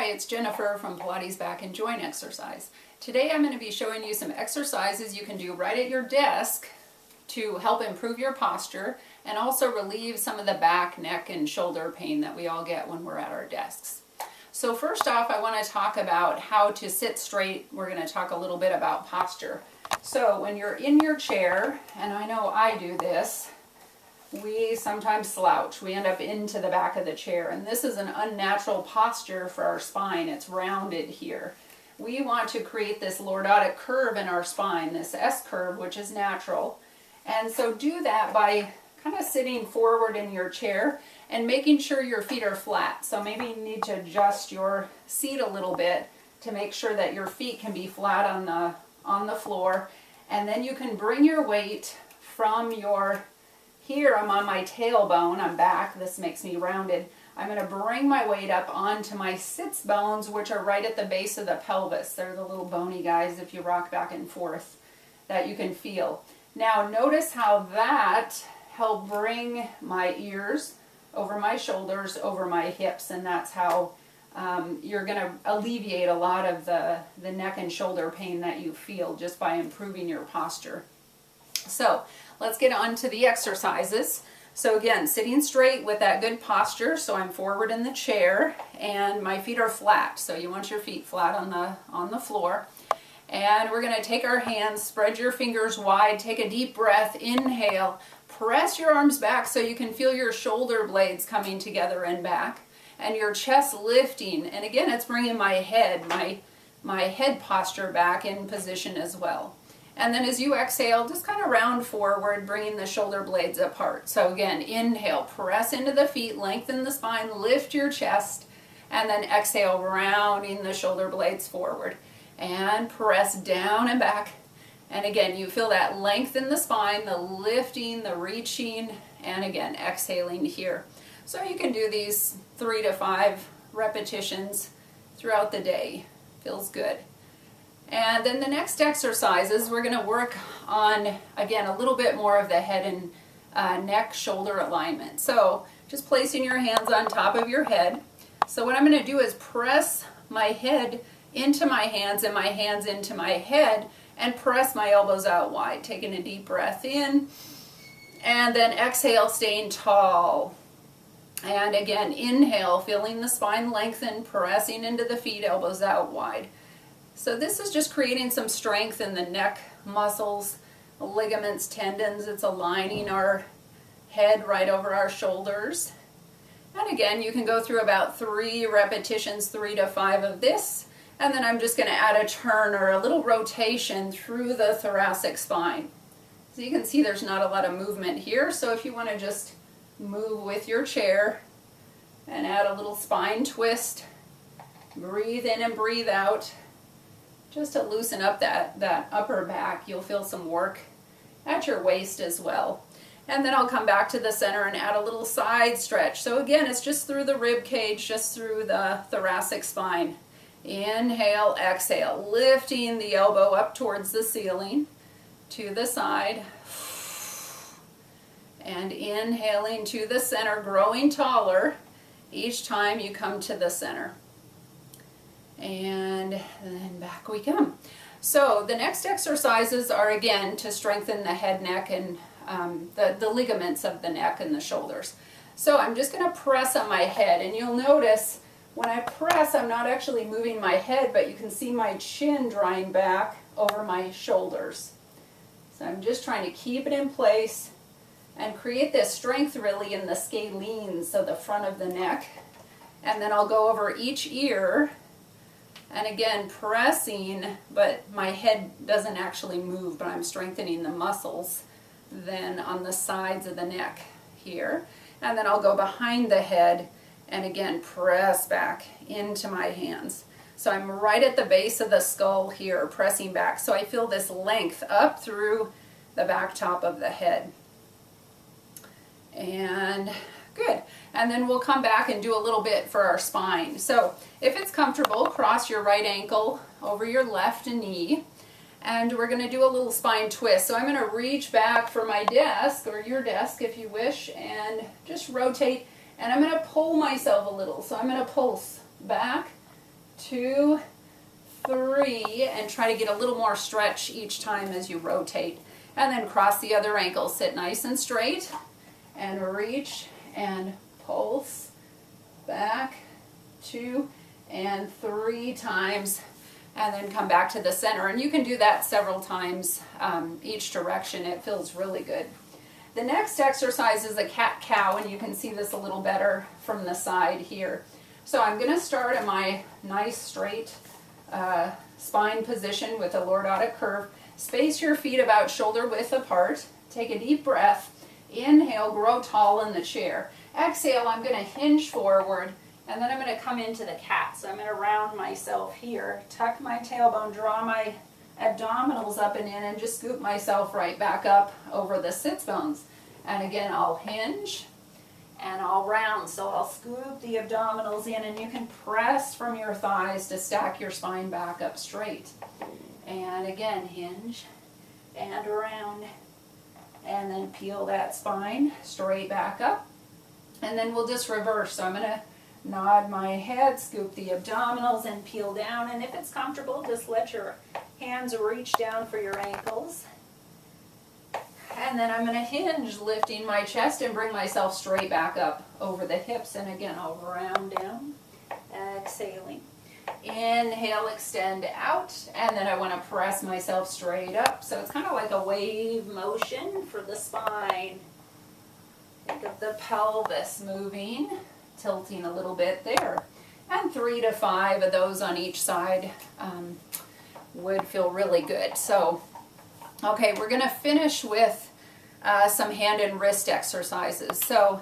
Hi, it's Jennifer from Pilates Back and Joint Exercise. Today I'm going to be showing you some exercises you can do right at your desk to help improve your posture and also relieve some of the back, neck, and shoulder pain that we all get when we're at our desks. So first off, I want to talk about how to sit straight. We're going to talk a little bit about posture. So when you're in your chair, and I know I do this, we sometimes slouch. We end up into the back of the chair, and this is an unnatural posture for our spine. It's rounded here. We want to create this lordotic curve in our spine, this S curve, which is natural. And so do that by kind of sitting forward in your chair and making sure your feet are flat. So maybe you need to adjust your seat a little bit to make sure that your feet can be flat on the floor. And then you can bring your weight from your here. I'm on my tailbone, I'm back, this makes me rounded. I'm going to bring my weight up onto my sits bones, which are right at the base of the pelvis. They're the little bony guys, if you rock back and forth, that you can feel. Now notice how that helped bring my ears over my shoulders, over my hips, and that's how you're going to alleviate a lot of the neck and shoulder pain that you feel just by improving your posture. So let's get on to the exercises. So again, sitting straight with that good posture. So I'm forward in the chair and my feet are flat. So you want your feet flat on the floor. And we're going to take our hands, spread your fingers wide, take a deep breath, inhale, press your arms back so you can feel your shoulder blades coming together and back, and your chest lifting. And again, it's bringing my head, my head posture back in position as well. And then as you exhale, just kind of round forward, bringing the shoulder blades apart. So again, inhale, press into the feet, lengthen the spine, lift your chest, and then exhale, rounding the shoulder blades forward. And press down and back. And again, you feel that length in the spine, the lifting, the reaching, and again, exhaling here. So you can do these 3 to 5 repetitions throughout the day. Feels good. And then the next exercises, we're going to work on, again, a little bit more of the head and neck shoulder alignment. So just placing your hands on top of your head. So what I'm going to do is press my head into my hands and my hands into my head and press my elbows out wide. Taking a deep breath in and then exhale, staying tall. And again, inhale, feeling the spine lengthen, pressing into the feet, elbows out wide. So this is just creating some strength in the neck muscles, ligaments, tendons. It's aligning our head right over our shoulders. And again, you can go through about 3 repetitions, 3 to 5 of this. And then I'm just going to add a turn or a little rotation through the thoracic spine. So you can see there's not a lot of movement here. So if you want to just move with your chair and add a little spine twist, breathe in and breathe out. Just to loosen up that upper back. You'll feel some work at your waist as well. And then I'll come back to the center and add a little side stretch. So again, it's just through the rib cage, just through the thoracic spine. Inhale, exhale, lifting the elbow up towards the ceiling, to the side. And inhaling to the center, growing taller each time you come to the center. And then back we come. So the next exercises are again to strengthen the head, neck, and the ligaments of the neck and the shoulders. So I'm just going to press on my head, and you'll notice when I press, I'm not actually moving my head, but you can see my chin drawing back over my shoulders. So I'm just trying to keep it in place and create this strength really in the scalenes, so the front of the neck. And then I'll go over each ear. And again, pressing, but my head doesn't actually move, but I'm strengthening the muscles then on the sides of the neck here. And then I'll go behind the head and again, press back into my hands. So I'm right at the base of the skull here, pressing back. So I feel this length up through the back top of the head. And good. And then we'll come back and do a little bit for our spine. So if it's comfortable, cross your right ankle over your left knee. And we're going to do a little spine twist. So I'm going to reach back for my desk, or your desk if you wish, and just rotate. And I'm going to pull myself a little. So I'm going to pulse back 2, 3, and try to get a little more stretch each time as you rotate. And then cross the other ankle. Sit nice and straight and reach and pulse back 2 and 3 times, and then come back to the center. And you can do that several times each direction. It feels really good. The next exercise is a cat-cow, and you can see this a little better from the side here. So I'm going to start in my nice straight spine position with a lordotic curve. Space your feet about shoulder width apart. Take a deep breath. Inhale, grow tall in the chair. Exhale, I'm going to hinge forward, and then I'm going to come into the cat. So I'm going to round myself here, tuck my tailbone, draw my abdominals up and in, and just scoop myself right back up over the sits bones. And again, I'll hinge and I'll round. So I'll scoop the abdominals in, and you can press from your thighs to stack your spine back up straight. And again, hinge and round, and then peel that spine straight back up. And then we'll just reverse. So I'm going to nod my head, scoop the abdominals, and peel down. And if it's comfortable, just let your hands reach down for your ankles. And then I'm going to hinge, lifting my chest and bring myself straight back up over the hips. And again, I'll round down, exhaling. Inhale, extend out, and then I want to press myself straight up. So it's kind of like a wave motion for the spine. Think of the pelvis moving, tilting a little bit there. And 3 to 5 of those on each side would feel really good. So, okay, we're going to finish with some hand and wrist exercises. So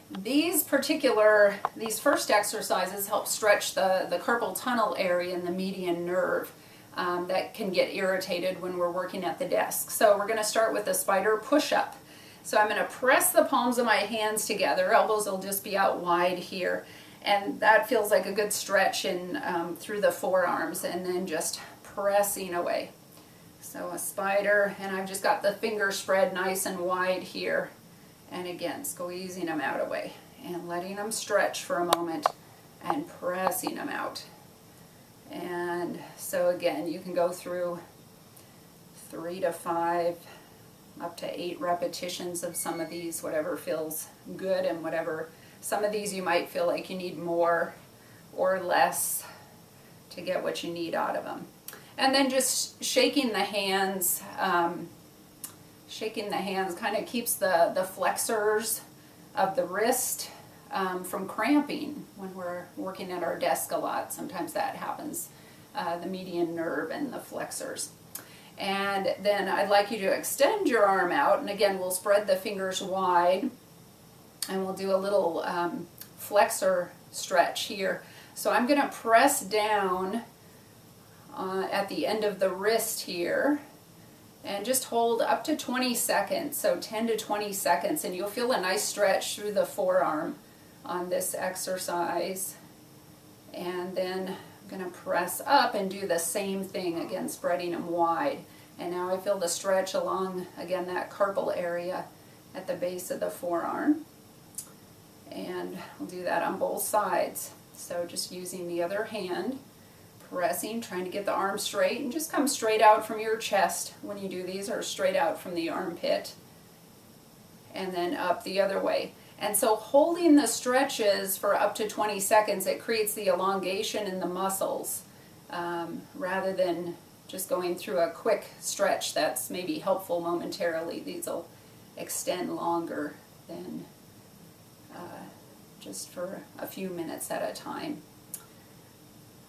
these first exercises help stretch the carpal tunnel area in the median nerve that can get irritated when we're working at the desk. So we're going to start with a spider push-up. So I'm going to press the palms of my hands together. Elbows will just be out wide here. And that feels like a good stretch in through the forearms, and then just pressing away. So a spider, and I've just got the fingers spread nice and wide here. And again, squeezing them out away and letting them stretch for a moment and pressing them out. And so again, you can go through 3 to 5, up to 8 repetitions of some of these, whatever feels good, and whatever, some of these you might feel like you need more or less to get what you need out of them. And then just shaking the hands, kind of keeps the flexors of the wrist from cramping when we're working at our desk a lot. Sometimes that happens, the median nerve and the flexors. And then I'd like you to extend your arm out, and again, we'll spread the fingers wide, and we'll do a little flexor stretch here. So I'm going to press down at the end of the wrist here, and just hold up to 20 seconds, so 10 to 20 seconds, and you'll feel a nice stretch through the forearm on this exercise. And then I'm going to press up and do the same thing, again spreading them wide. And now I feel the stretch along, again, that carpal area at the base of the forearm. And we'll do that on both sides. So just using the other hand, pressing, trying to get the arm straight, and just come straight out from your chest when you do these, or straight out from the armpit, and then up the other way. And so holding the stretches for up to 20 seconds, it creates the elongation in the muscles, rather than just going through a quick stretch that's maybe helpful momentarily. These will extend longer than just for a few minutes at a time.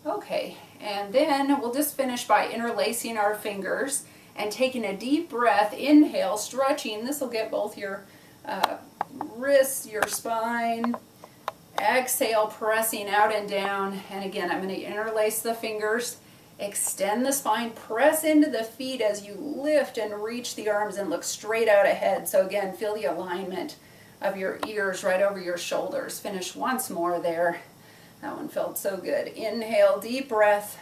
Okay, and then we'll just finish by interlacing our fingers and taking a deep breath. Inhale, stretching. This will get both your wrists, your spine. Exhale, pressing out and down. And again, I'm going to interlace the fingers, extend the spine, press into the feet as you lift and reach the arms and look straight out ahead. So again, feel the alignment of your ears right over your shoulders. Finish once more there. That one felt so good. Inhale, deep breath,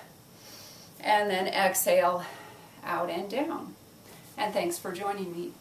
and then exhale, out and down. And thanks for joining me.